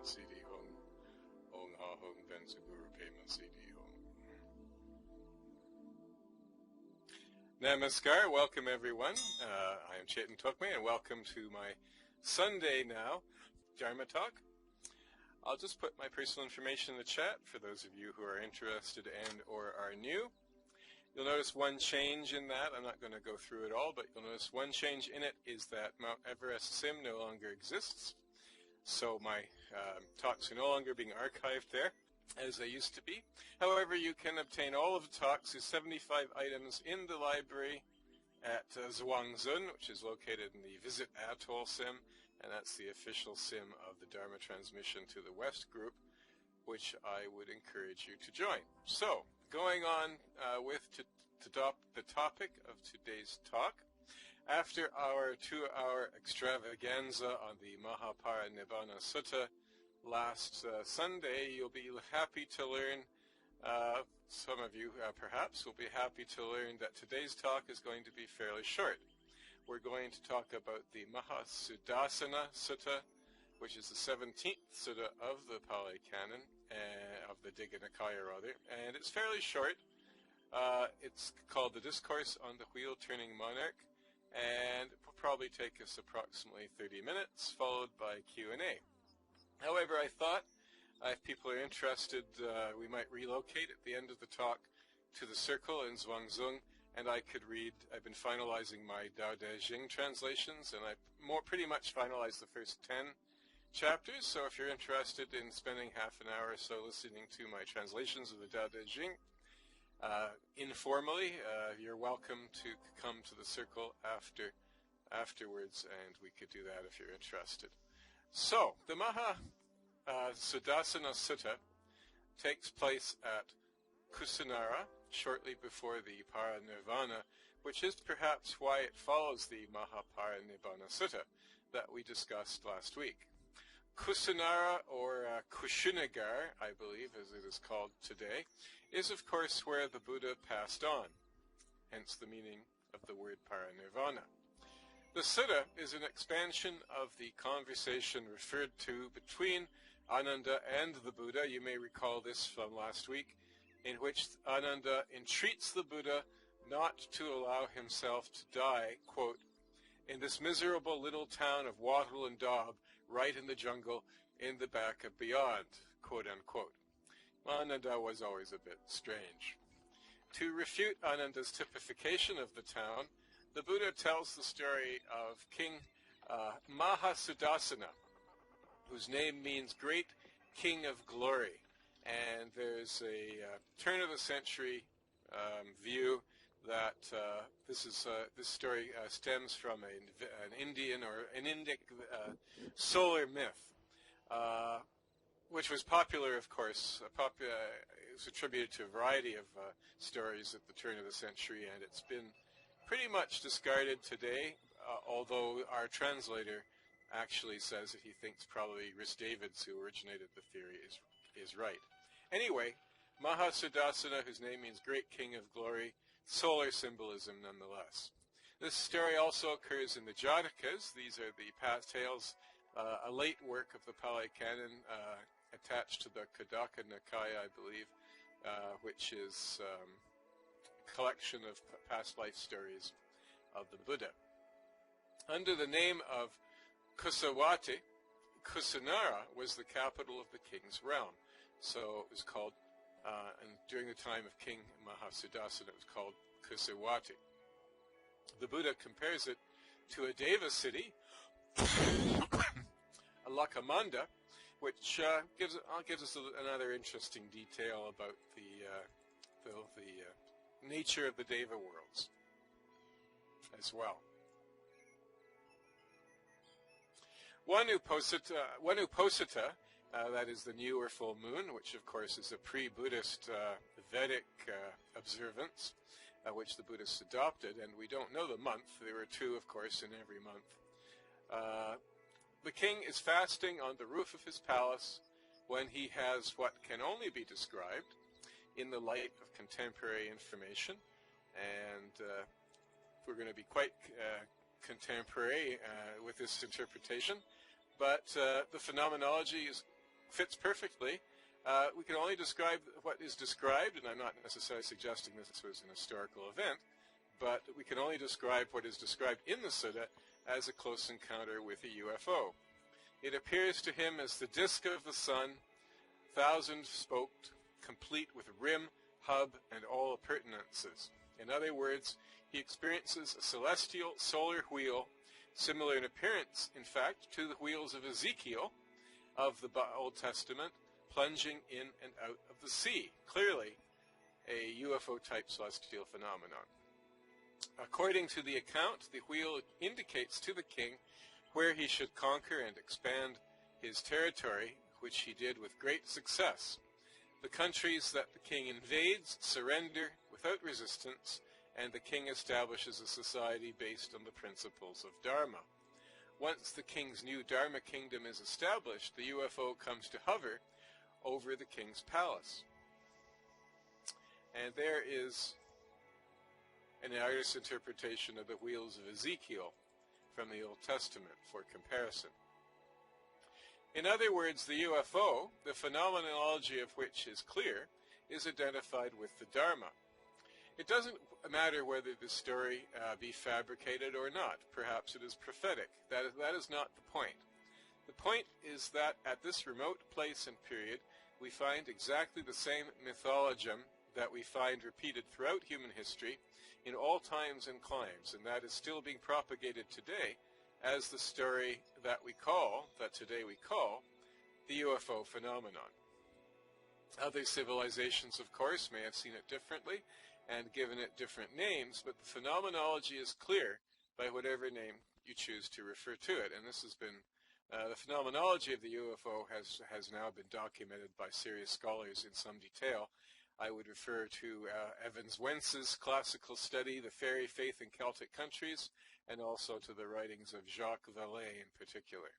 Siddhi Hung. Ong Ha Hung Bensu Guru Pema Siddhi Hung. Namaskar, welcome everyone. I am Tseten and welcome to my Sunday now Dharma talk. I'll just put my personal information in the chat for those of you who are interested and or are new. You'll notice one change in that. I'm not going to go through it all, but you'll notice one change in it is that Mount Everest Sim no longer exists. So my talks are no longer being archived there as they used to be. However, you can obtain all of the talks. There's 75 items in the library at Zhuangzhun, which is located in the Visit Atoll Sim, and that's the official Sim of the Dharma Transmission to the West group, which I would encourage you to join. So, going on with the topic of today's talk, after our 2-hour extravaganza on the Mahaparinibbana Sutta last Sunday, you'll be happy to learn, some of you perhaps will be happy to learn that today's talk is going to be fairly short. We're going to talk about the Mahasudassana Sutta, which is the 17th Sutta of the Pali Canon, of the Digha Nikaya rather, and it's fairly short. It's called The Discourse on the Wheel-Turning Monarch, and it will probably take us approximately 30 minutes, followed by Q&A. However, I thought if people are interested, we might relocate at the end of the talk to the circle in Zhuangzhun, and I could read. I've been finalizing my Dao De Jing translations, and I pretty much finalized the first 10 chapters. So if you're interested in spending half an hour or so listening to my translations of the Dao De Jing, informally, you're welcome to come to the circle afterwards, and we could do that if you're interested. So, the Mahasudassana Sutta takes place at Kusinara, shortly before the Parinirvana, which is perhaps why it follows the Mahaparinibbana Sutta that we discussed last week. Kusinara, or Kushinagar, I believe, as it is called today, is of course where the Buddha passed on, hence the meaning of the word parinirvana. The sutta is an expansion of the conversation referred to between Ananda and the Buddha. You may recall this from last week, in which Ananda entreats the Buddha not to allow himself to die, quote, in this miserable little town of Wattle and Daub, right in the jungle, in the back of beyond, quote unquote. Ananda was always a bit strange. To refute Ananda's typification of the town, the Buddha tells the story of King Mahasudassana, whose name means Great King of Glory. And there's a turn-of-the-century view that this story stems from an Indian or an Indic solar myth, which was popular, of course. It's attributed to a variety of stories at the turn of the century, and it's been pretty much discarded today, although our translator actually says that he thinks probably Rhys Davids, who originated the theory, is right. Anyway, Mahasudassana, whose name means Great King of Glory, solar symbolism nonetheless. This story also occurs in the Jatakas. These are the past tales, a late work of the Pali Canon attached to the Khandaka Nikaya, I believe, which is a collection of past life stories of the Buddha. Under the name of Kusawati, Kusinara was the capital of the king's realm. So it was called, and during the time of King Mahasudassana, it was called Kusawati. The Buddha compares it to a Deva city, a Lakamanda, which gives us another interesting detail about the nature of the Deva worlds as well. Vanuposita, that is the new or full moon, which of course is a pre-Buddhist Vedic observance, which the Buddhists adopted, and we don't know the month. There were 2, of course, in every month. The king is fasting on the roof of his palace when he has what can only be described in the light of contemporary information, and we're going to be quite contemporary with this interpretation, but the phenomenology is fits perfectly. We can only describe what is described, and I'm not necessarily suggesting this was an historical event, but we can only describe what is described in the Sutta as a close encounter with a UFO. It appears to him as the disk of the sun, thousand-spoked, complete with rim, hub, and all appurtenances. In other words, he experiences a celestial solar wheel, similar in appearance, in fact, to the wheels of Ezekiel of the Old Testament, plunging in and out of the sea. Clearly, a UFO-type celestial phenomenon. According to the account, the wheel indicates to the king where he should conquer and expand his territory, which he did with great success. The countries that the king invades surrender without resistance, and the king establishes a society based on the principles of Dharma. Once the king's new Dharma kingdom is established, the UFO comes to hover over the king's palace. And there is an artist's interpretation of the wheels of Ezekiel from the Old Testament for comparison. In other words, the UFO, the phenomenology of which is clear, is identified with the Dharma. It doesn't matter whether the story be fabricated or not. Perhaps it is prophetic. That is not the point. The point is that at this remote place and period, we find exactly the same mythologem that we find repeated throughout human history in all times and climes, and that is still being propagated today as the story that today we call, the UFO phenomenon. Other civilizations, of course, may have seen it differently and given it different names, but the phenomenology is clear by whatever name you choose to refer to it. And this has been, the phenomenology of the UFO has now been documented by serious scholars in some detail. I would refer to Evans Wentz's classical study, The Fairy Faith in Celtic Countries, and also to the writings of Jacques Vallée in particular,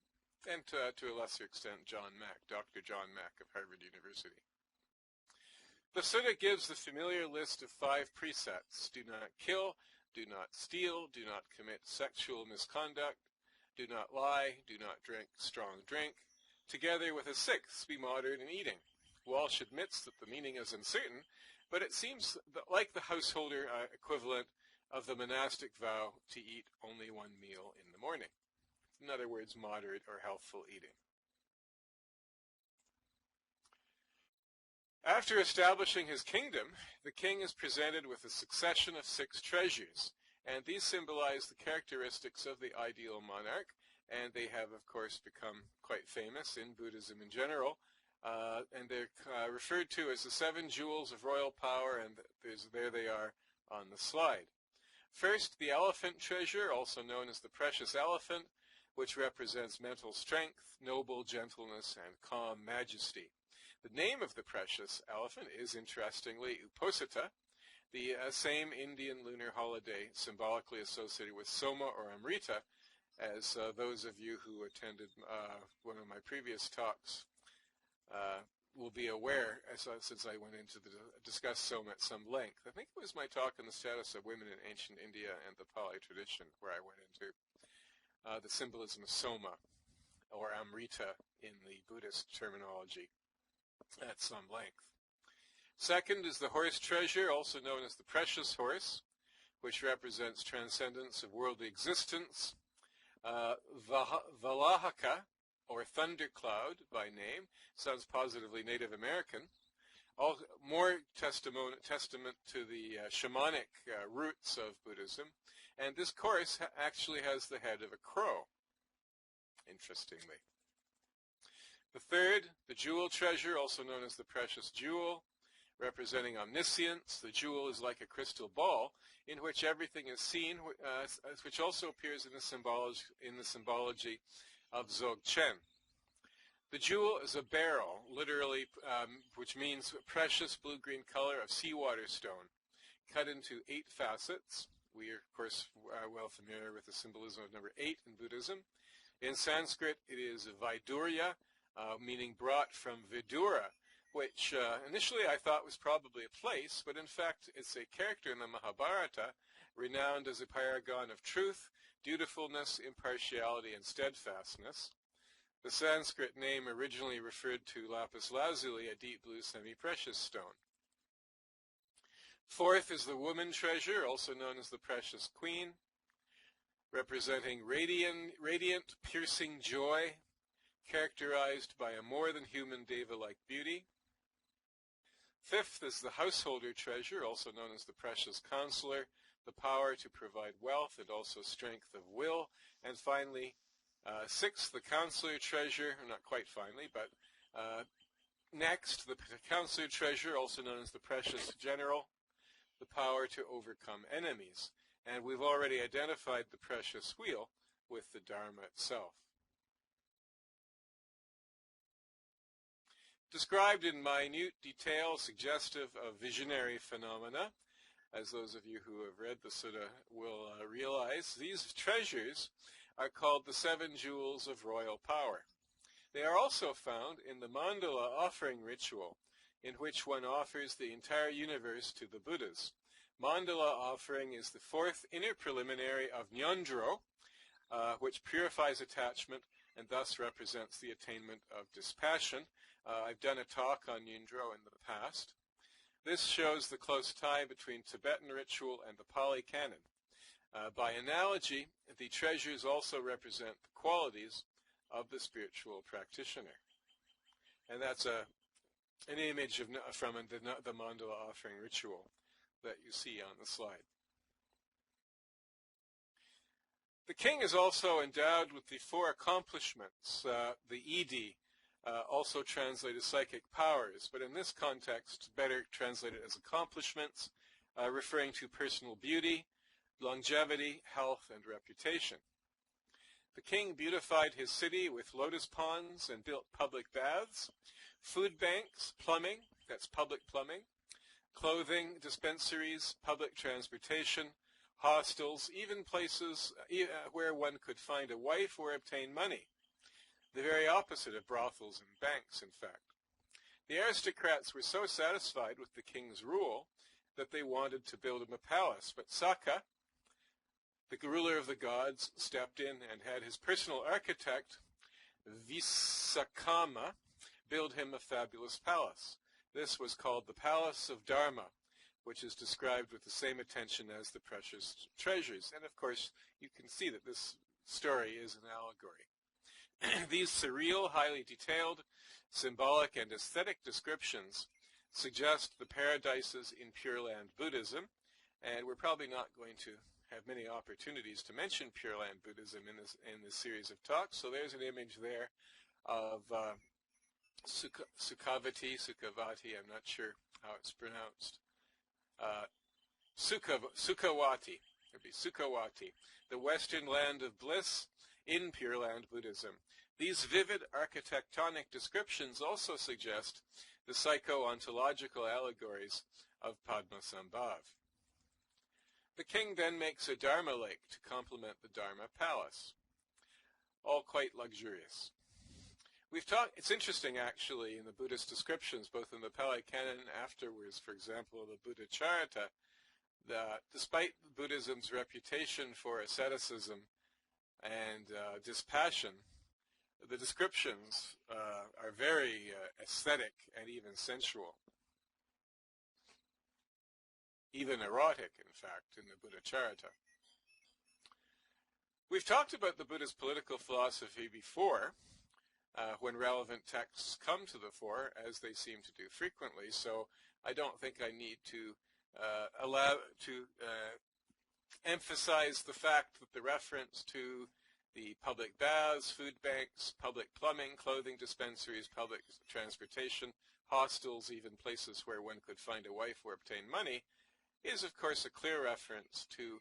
and to a lesser extent John Mack, Dr. John Mack of Harvard University. The Sutta gives the familiar list of 5 precepts: do not kill, do not steal, do not commit sexual misconduct, do not lie, do not drink strong drink, together with a 6th, be moderate in eating. Walsh admits that the meaning is uncertain, but it seems like the householder equivalent of the monastic vow to eat only 1 meal in the morning. In other words, moderate or healthful eating. After establishing his kingdom, the king is presented with a succession of 6 treasures, and these symbolize the characteristics of the ideal monarch, and they have, of course, become quite famous in Buddhism in general, and they're referred to as the 7 jewels of royal power, and there they are on the slide. First, the elephant treasure, also known as the precious elephant, which represents mental strength, noble gentleness, and calm majesty. The name of the precious elephant is, interestingly, Uposita, the same Indian lunar holiday symbolically associated with Soma or Amrita, as those of you who attended one of my previous talks will be aware, since I went into discuss Soma at some length. I think it was my talk on the status of women in ancient India and the Pali tradition where I went into the symbolism of Soma or Amrita in the Buddhist terminology at some length. Second is the horse treasure, also known as the precious horse, which represents transcendence of worldly existence. Valahaka, or thundercloud by name, sounds positively Native American. More testament to the shamanic roots of Buddhism. And this course actually has the head of a crow, interestingly. The third, the jewel treasure, also known as the precious jewel, representing omniscience. The jewel is like a crystal ball in which everything is seen, which also appears in the symbology of Dzogchen. The jewel is a barrel, literally, which means precious blue-green color of seawater stone, cut into 8 facets. We are, of course, well familiar with the symbolism of number 8 in Buddhism. In Sanskrit, it is Vaidurya, meaning brought from Vidura, which initially I thought was probably a place, but in fact it's a character in the Mahabharata renowned as a paragon of truth, dutifulness, impartiality, and steadfastness. The Sanskrit name originally referred to lapis lazuli, a deep blue semi-precious stone. Fourth is the woman treasure, also known as the precious queen, representing radiant, piercing joy, characterized by a more than human deva-like beauty. Fifth is the householder treasure, also known as the precious counselor, the power to provide wealth and also strength of will. And finally, sixth, the counselor treasure, not quite finally, but next, the counselor treasure, also known as the precious general, the power to overcome enemies. And we've already identified the precious wheel with the Dharma itself. Described in minute detail, suggestive of visionary phenomena, as those of you who have read the Sutta will realize, these treasures are called the 7 jewels of royal power. They are also found in the mandala offering ritual, in which one offers the entire universe to the Buddhas. Mandala offering is the 4th inner preliminary of Nyandro, which purifies attachment and thus represents the attainment of dispassion. I've done a talk on Nyandro in the past. This shows the close tie between Tibetan ritual and the Pali Canon. By analogy, the treasures also represent the qualities of the spiritual practitioner. And that's an image from the mandala offering ritual that you see on the slide. The king is also endowed with the 4 accomplishments, the Edi, also translated psychic powers, but in this context, better translated as accomplishments, referring to personal beauty, longevity, health, and reputation. The king beautified his city with lotus ponds and built public baths, food banks, plumbing, that's public plumbing, clothing, dispensaries, public transportation, hostels, even places where one could find a wife or obtain money. The very opposite of brothels and banks, in fact. The aristocrats were so satisfied with the king's rule that they wanted to build him a palace, but Sakka, the ruler of the gods, stepped in and had his personal architect, Visakama, build him a fabulous palace. This was called the Palace of Dharma, which is described with the same attention as the precious treasures. And of course, you can see that this story is an allegory. These surreal, highly detailed, symbolic, and aesthetic descriptions suggest the paradises in Pure Land Buddhism, and we're probably not going to have many opportunities to mention Pure Land Buddhism in this series of talks. So there's an image there of Sukhavati, I'm not sure how it's pronounced. Sukhawati, it would be Sukhawati, the western land of bliss in Pure Land Buddhism. These vivid architectonic descriptions also suggest the psycho-ontological allegories of Padmasambhav. The king then makes a Dharma lake to complement the Dharma palace, all quite luxurious. It's interesting actually in the Buddhist descriptions, both in the Pali Canon and afterwards, for example, the Buddha Charita, that despite Buddhism's reputation for asceticism and dispassion, the descriptions are very aesthetic and even sensual. Even erotic, in fact, in the Buddha Charita. We've talked about the Buddha's political philosophy before, when relevant texts come to the fore, as they seem to do frequently, so I don't think I need to emphasize the fact that the reference to the public baths, food banks, public plumbing, clothing dispensaries, public transportation, hostels, even places where one could find a wife or obtain money, is of course a clear reference to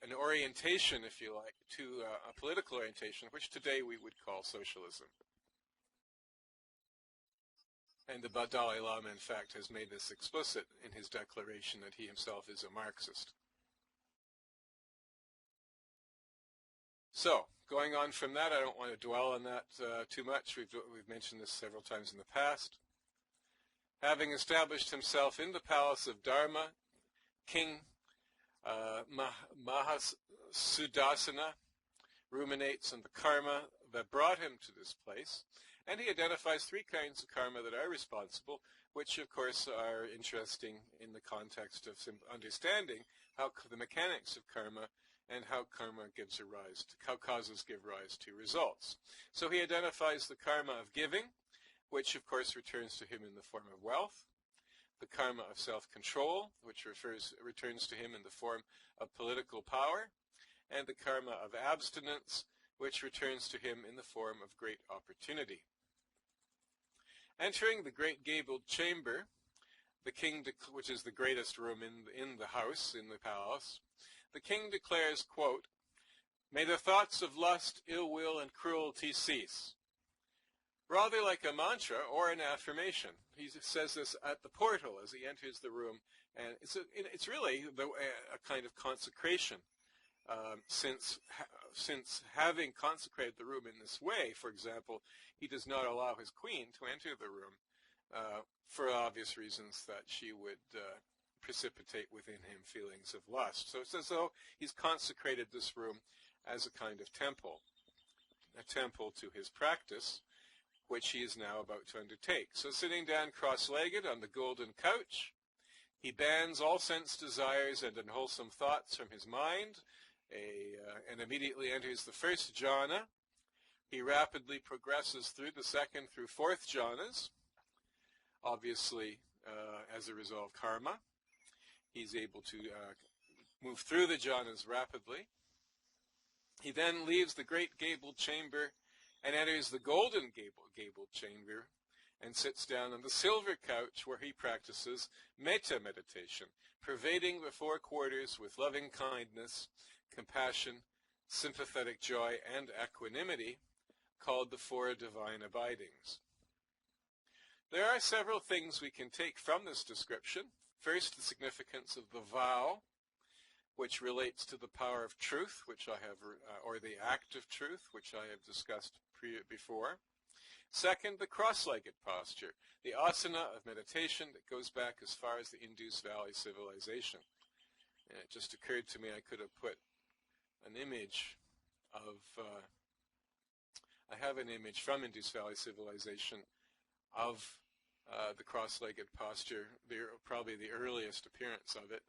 an orientation, if you like, to a political orientation, which today we would call socialism. And the Dalai Lama, in fact, has made this explicit in his declaration that he himself is a Marxist. So, going on from that, I don't want to dwell on that too much. We've mentioned this several times in the past. Having established himself in the palace of Dharma, King Mahasudassana ruminates on the karma that brought him to this place, and he identifies three kinds of karma that are responsible, which of course are interesting in the context of understanding how the mechanics of karma and how karma gives rise to, how causes give rise to results. So he identifies the karma of giving, which of course returns to him in the form of wealth, the karma of self-control, which returns to him in the form of political power, and the karma of abstinence, which returns to him in the form of great opportunity. Entering the great gabled chamber, the king, which is the greatest room in the house, in the palace, the king declares, quote, "May the thoughts of lust, ill will, and cruelty cease." Rather like a mantra or an affirmation. He says this at the portal as he enters the room, and it's really a kind of consecration. Since having consecrated the room in this way, for example, he does not allow his queen to enter the room for obvious reasons that she would precipitate within him feelings of lust. So it's as though he's consecrated this room as a kind of temple, a temple to his practice, which he is now about to undertake. So sitting down cross-legged on the golden couch, he bans all sense desires and unwholesome thoughts from his mind, and immediately enters the first jhana. He rapidly progresses through the second through fourth jhanas, obviously as a result of karma. He's able to move through the jhanas rapidly. He then leaves the great gabled chamber and enters the golden gabled chamber and sits down on the silver couch where he practices metta meditation, pervading the four quarters with loving kindness, compassion, sympathetic joy, and equanimity, called the four divine abidings. There are several things we can take from this description. First, the significance of the vow, which relates to the power of truth, which I have, or the act of truth, which I have discussed before. Second, the cross-legged posture, the asana of meditation that goes back as far as the Indus Valley civilization. And it just occurred to me I could have put an image of, I have an image from Indus Valley civilization of the cross-legged posture, probably the earliest appearance of it.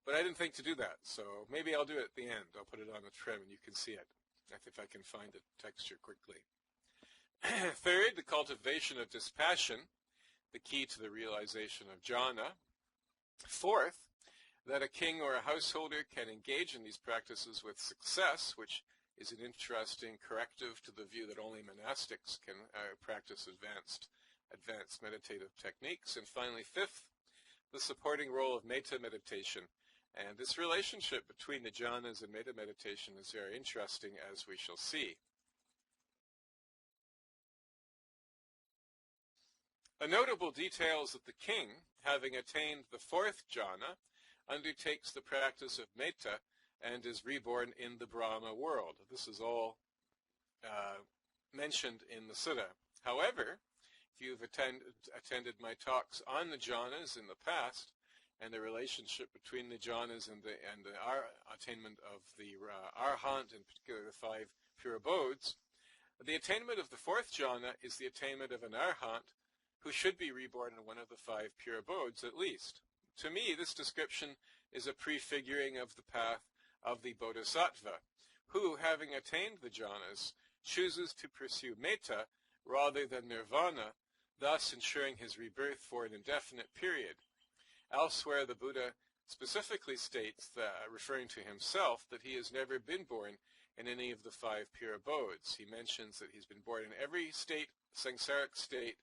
But I didn't think to do that, so maybe I'll do it at the end. I'll put it on a trim and you can see it, if I can find the texture quickly. Third, the cultivation of dispassion, the key to the realization of jhana. Fourth, that a king or a householder can engage in these practices with success, which is an interesting corrective to the view that only monastics can practice advanced meditative techniques. And finally, fifth, the supporting role of metta meditation. And this relationship between the jhanas and metta meditation is very interesting, as we shall see. A notable detail is that the king, having attained the fourth jhana, undertakes the practice of metta and is reborn in the Brahma world. This is all mentioned in the Sutta. However, if you've attended my talks on the jhanas in the past, and the relationship between the jhanas and the attainment of the arhat, in particular the five pure abodes, the attainment of the fourth jhana is the attainment of an arhat who should be reborn in one of the five pure abodes at least. To me, this description is a prefiguring of the path of the bodhisattva, who, having attained the jhanas, chooses to pursue metta rather than nirvana, thus ensuring his rebirth for an indefinite period. Elsewhere, the Buddha specifically states, that, referring to himself, that he has never been born in any of the five pure abodes. He mentions that he's been born in every state, samsaric state,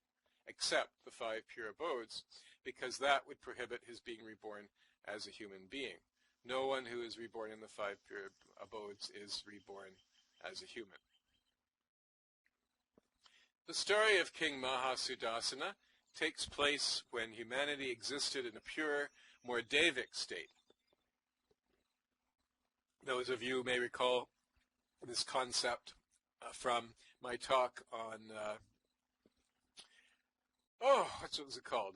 except the five pure abodes, because that would prohibit his being reborn as a human being. No one who is reborn in the five pure abodes is reborn as a human. The story of King Mahasudassana takes place when humanity existed in a pure, more Devic state. Those of you may recall this concept from my talk on, what was it called?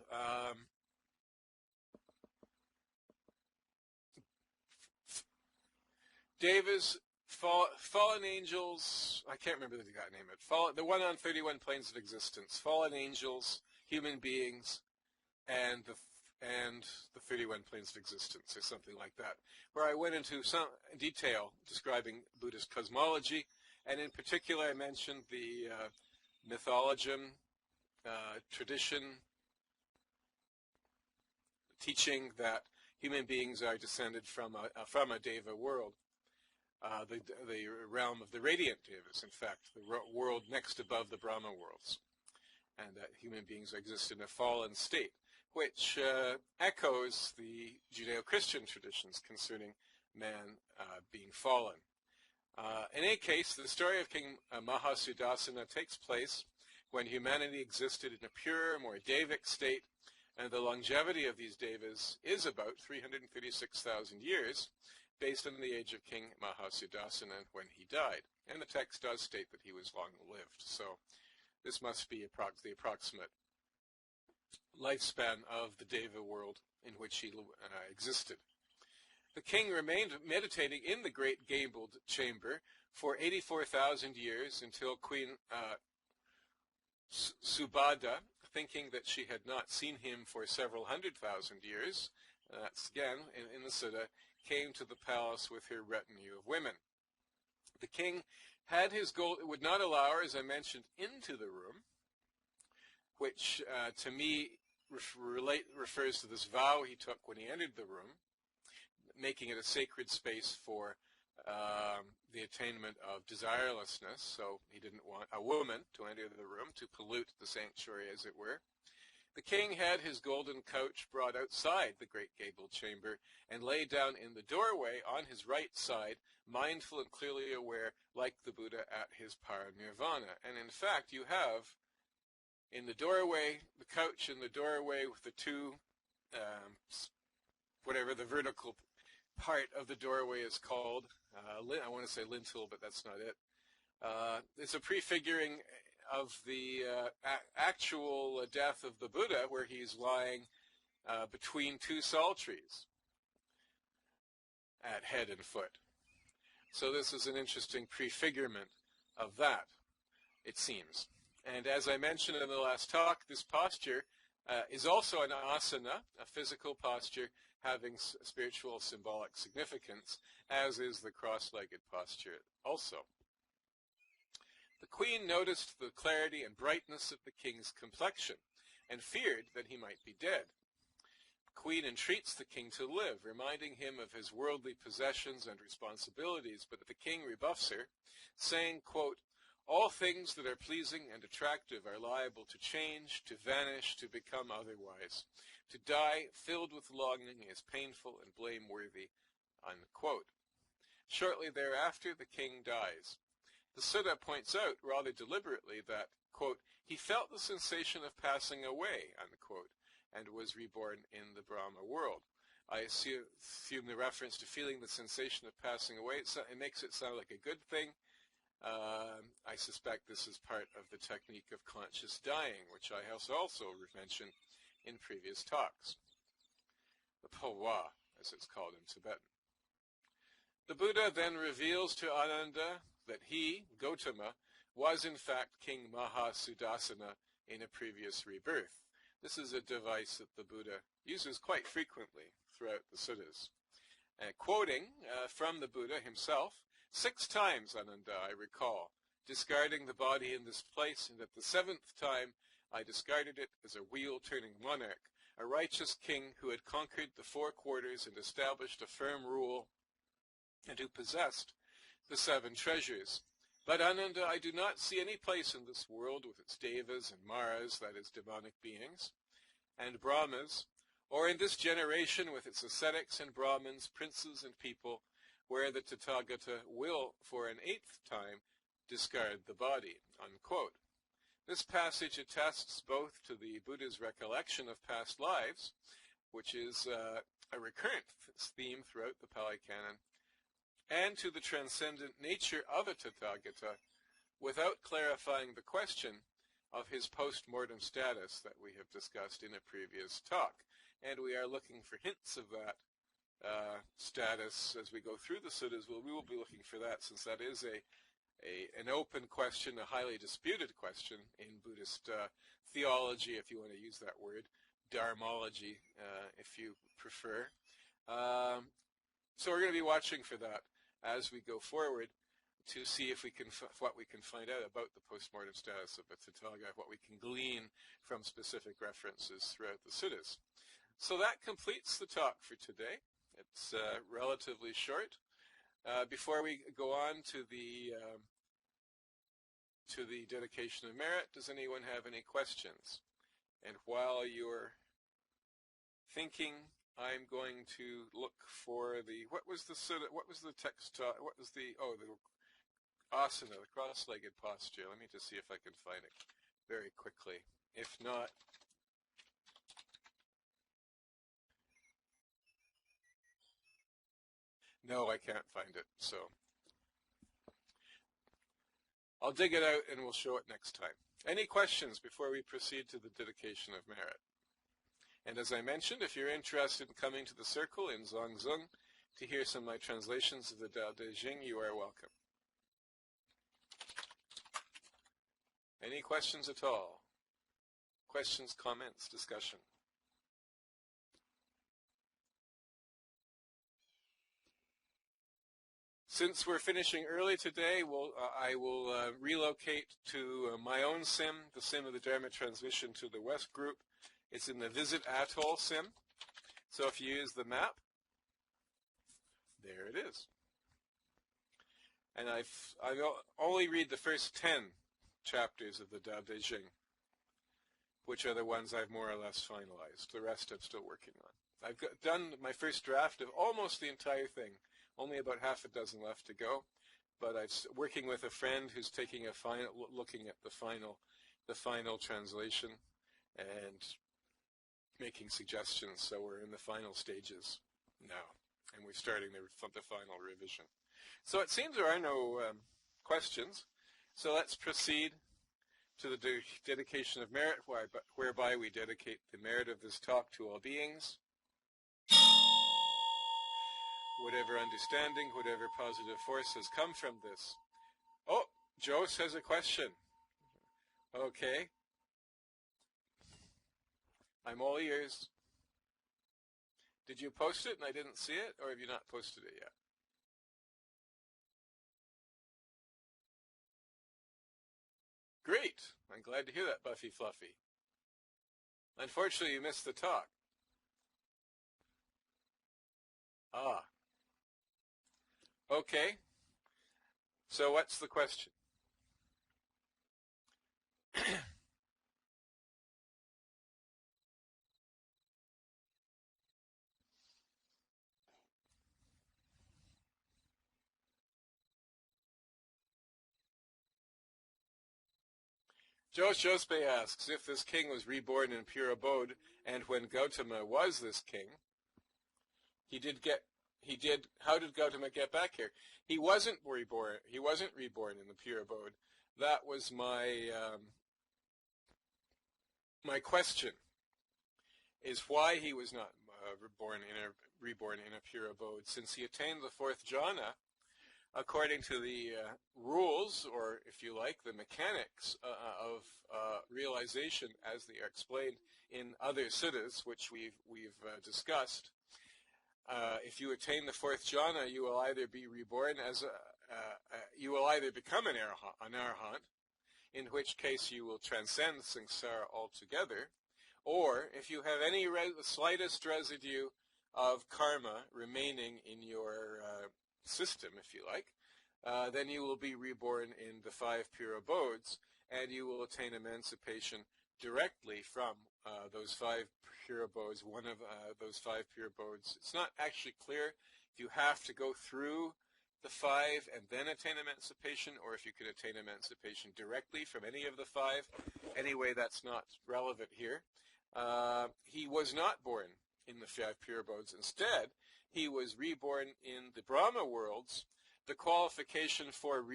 Deva's fallen angels, I can't remember the exact name of it, the one on 31 planes of existence, fallen angels, human beings, and the 31 planes of existence, or something like that, where I went into some detail describing Buddhist cosmology, and in particular I mentioned the mythologism, tradition, teaching that human beings are descended from a Deva world, the realm of the radiant Devas, in fact, the world next above the Brahma worlds, and that human beings exist in a fallen state, which echoes the Judeo-Christian traditions concerning man being fallen. In any case, the story of King Mahasudassana takes place when humanity existed in a pure, more Devic state, and the longevity of these Devas is about 336,000 years, based on the age of King Mahasudassana when he died. And the text does state that he was long-lived, so this must be the approximate lifespan of the Deva world in which he existed. The king remained meditating in the great gabled chamber for 84,000 years until Queen Subhadra, thinking that she had not seen him for several 100,000 years, that's again in the Sutta, came to the palace with her retinue of women. The king had his gold, would not allow her, as I mentioned, into the room, which to me refers to this vow he took when he entered the room, making it a sacred space for the attainment of desirelessness, so he didn't want a woman to enter the room to pollute the sanctuary, as it were. The king had his golden couch brought outside the great gabled chamber and lay down in the doorway on his right side, mindful and clearly aware, like the Buddha at his parinirvana. And in fact, you have in the doorway, the couch in the doorway with the two, whatever the vertical part of the doorway is called. I want to say lintel, but that's not it. It's a prefiguring of the actual death of the Buddha, where he's lying between two sal trees at head and foot. So this is an interesting prefigurement of that, it seems. And as I mentioned in the last talk, this posture is also an asana, a physical posture having spiritual symbolic significance, as is the cross-legged posture also. The queen noticed the clarity and brightness of the king's complexion and feared that he might be dead. The queen entreats the king to live, reminding him of his worldly possessions and responsibilities, but the king rebuffs her, saying, quote, "All things that are pleasing and attractive are liable to change, to vanish, to become otherwise. To die filled with longing is painful and blameworthy," unquote. Shortly thereafter, the king dies. The Sutta points out rather deliberately that, quote, "he felt the sensation of passing away," unquote, and was reborn in the Brahma world. I assume the reference to feeling the sensation of passing away, it makes it sound like a good thing. I suspect this is part of the technique of conscious dying, which I also mentioned in previous talks. The Pawa, as it's called in Tibetan. The Buddha then reveals to Ananda that he, Gautama, was in fact King Mahasudassana in a previous rebirth. This is a device that the Buddha uses quite frequently throughout the suttas. Quoting from the Buddha himself, 6 times, Ananda, I recall, discarding the body in this place, and at the 7th time I discarded it as a wheel-turning monarch, a righteous king who had conquered the 4 quarters and established a firm rule, and who possessed the 7 treasures. But Ananda, I do not see any place in this world with its devas and maras, that is, demonic beings, and brahmas, or in this generation with its ascetics and brahmins, princes and people, where the Tathagata will, for an 8th time, discard the body, unquote. This passage attests both to the Buddha's recollection of past lives, which is a recurrent theme throughout the Pali Canon, and to the transcendent nature of a Tathagata, without clarifying the question of his post-mortem status that we have discussed in a previous talk. And we are looking for hints of that status as we go through the suttas. We will be looking for that, since that is an open question, a highly disputed question in Buddhist theology, if you want to use that word, dharmology, if you prefer. So we're going to be watching for that as we go forward, to see if we can what we can find out about the postmortem status of a Tathagata, what we can glean from specific references throughout the suttas. So that completes the talk for today. It's relatively short. Before we go on to the dedication of merit, does anyone have any questions? And while you're thinking, I'm going to look for what was the text, what was the asana, the cross-legged posture. Let me just see if I can find it very quickly. If not, no, I can't find it, so I'll dig it out and we'll show it next time. Any questions before we proceed to the dedication of merit? And as I mentioned, if you're interested in coming to the circle in Zhangzhung to hear some of my translations of the Tao Te Ching, you are welcome. Any questions at all? Questions, comments, discussion? Since we're finishing early today, I will relocate to my own sim, the sim of the Dharma transmission to the West Group. It's in the Visit Atoll sim. So if you use the map, there it is. And I only read the first 10 chapters of the Tao Te Ching, which are the ones I've more or less finalized. The rest I'm still working on. I've done my first draft of almost the entire thing. Only about half a dozen left to go, but I'm working with a friend who's taking looking at the final translation and making suggestions. So we're in the final stages now, and we're starting the final revision. So it seems there are no questions. So let's proceed to the dedication of merit, whereby we dedicate the merit of this talk to all beings. Whatever understanding, whatever positive force has come from this. Oh, Jose has a question. Okay. I'm all ears. Did you post it and I didn't see it, or have you not posted it yet? Great. I'm glad to hear that, Buffy Fluffy. Unfortunately, you missed the talk. Ah. Okay. So what's the question? Jospe asks, if this king was reborn in pure abode, and when Gautama was this king, how did Gautama get back here? He wasn't reborn in the pure abode. That was my my question, is why he was not reborn in a pure abode, since he attained the fourth jhana, according to the rules, or if you like, the mechanics of realization, as they are explained in other suttas, which we've discussed. If you attain the fourth jhana, you will either be reborn you will either become an arahant, in which case you will transcend samsara altogether, or if you have any the slightest residue of karma remaining in your system, if you like, then you will be reborn in the 5 pure abodes, and you will attain emancipation directly from those 5 pure abodes, one of those 5 pure abodes. It's not actually clear if you have to go through the 5 and then attain emancipation, or if you can attain emancipation directly from any of the 5. Anyway, that's not relevant here. He was not born in the 5 pure abodes. Instead, he was reborn in the Brahma worlds. The qualification for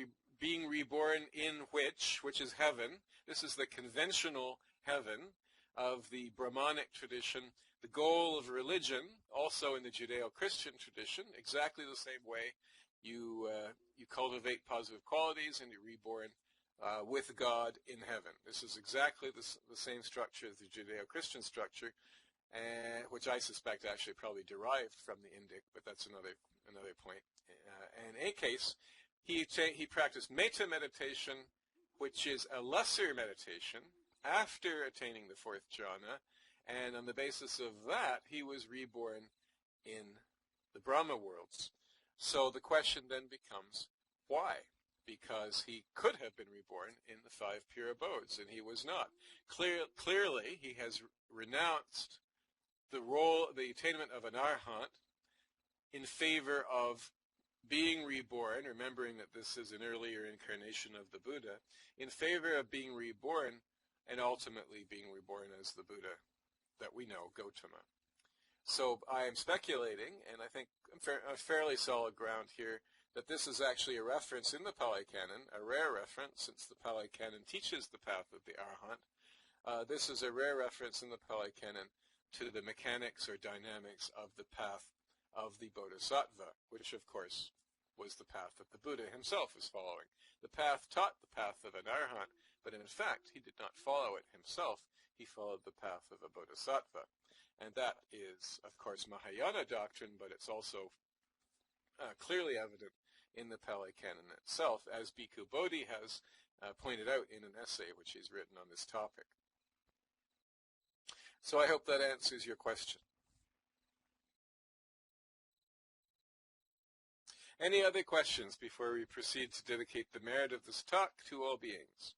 being reborn in which is heaven. This is the conventional heaven. of the Brahmanic tradition, the goal of religion, also in the Judeo-Christian tradition, exactly the same way you cultivate positive qualities and you're reborn with God in heaven. This is exactly the same structure as the Judeo-Christian structure, which I suspect actually probably derived from the Indic, but that's another point. In any case, he practiced metta meditation, which is a lesser meditation after attaining the fourth jhana, and on the basis of that, he was reborn in the Brahma worlds. So the question then becomes, why? Because he could have been reborn in the 5 pure abodes, and he was not. Clearly, he has renounced the attainment of an arhat in favor of being reborn, remembering that this is an earlier incarnation of the Buddha, in favor of being reborn and ultimately being reborn as the Buddha that we know, Gautama. So I am speculating, and I think on fairly solid ground here, that this is actually a reference in the Pali Canon, a rare reference, since the Pali Canon teaches the path of the Arhat. This is a rare reference in the Pali Canon to the mechanics or dynamics of the path of the Bodhisattva, which of course was the path that the Buddha himself was following. The path taught the path of an Arhat, but in fact he did not follow it himself, he followed the path of a Bodhisattva. And that is, of course, Mahayana doctrine, but it's also clearly evident in the Pali Canon itself, as Bhikkhu Bodhi has pointed out in an essay which he's written on this topic. So I hope that answers your question. Any other questions before we proceed to dedicate the merit of this talk to all beings?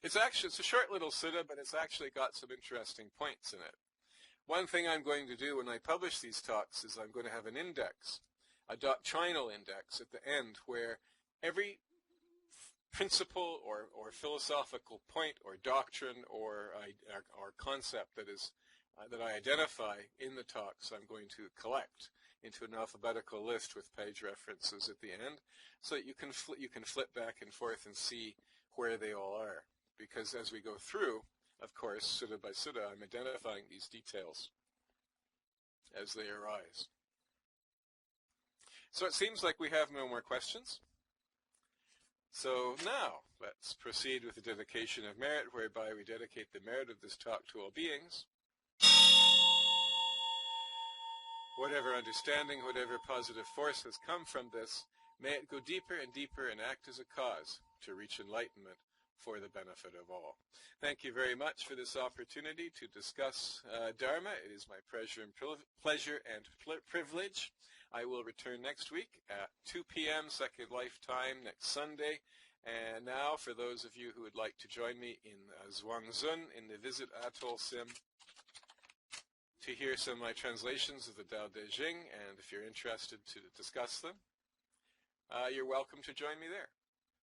It's a short little sutta, but it's actually got some interesting points in it. One thing I'm going to do when I publish these talks is I'm going to have an index, a doctrinal index at the end, where every principle or philosophical point or doctrine or concept that I identify in the talks I'm going to collect into an alphabetical list with page references at the end, so that you can flip back and forth and see where they all are. Because as we go through, of course, sutta by sutta, I'm identifying these details as they arise. So it seems like we have no more questions. So now, let's proceed with the dedication of merit, whereby we dedicate the merit of this talk to all beings. Whatever understanding, whatever positive force has come from this, may it go deeper and deeper and act as a cause to reach enlightenment for the benefit of all. Thank you very much for this opportunity to discuss Dharma. It is my pleasure and privilege. I will return next week at 2 p.m. Second Life time next Sunday. And now, for those of you who would like to join me in Zhuangzhun in the Visit Atoll Sim to hear some of my translations of the Tao Te Ching, and if you're interested to discuss them, you're welcome to join me there.